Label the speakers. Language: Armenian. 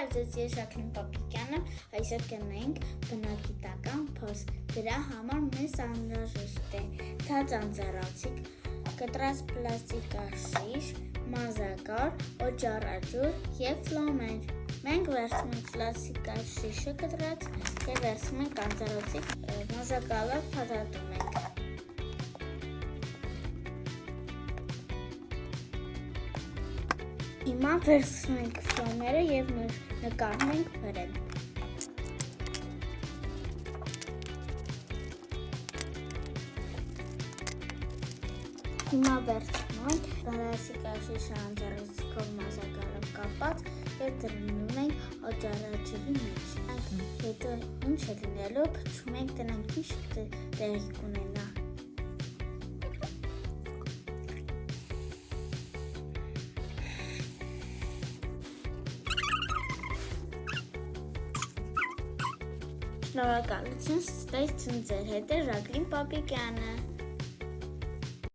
Speaker 1: Բարև ես Ժակլին Պապիկյանը, այսօր կնենք բնագիտական փոս, դրա համար մեզ անհրաժեշտ է թաց անձեռնոցիկ, կտրած պլաստիկաշիշ, մազակար, օճառաջուր և ֆլոմեր։ Մենք վերցնում ենք պլաստիկաշիշը կտրած և վերցնում ենք անձեռնոցիկ, մազակալով փաթաթում ենք։ Հիմա վերցնում ենք ֆլոմերը և նկարում ենք վրան։ Հիմա վերցնում ենք պլաստիկաշիշը անձեռնոցիկով մազակալով կապած և դնում ենք օճառաջուրի մեջ։ Հետո ինչ է լինելու, փչում ենք, տնենք միշտ տեղի կունենա։ Շնորհակալություն ստացին ձեր հետ է Ժակլին Պապիկյանը։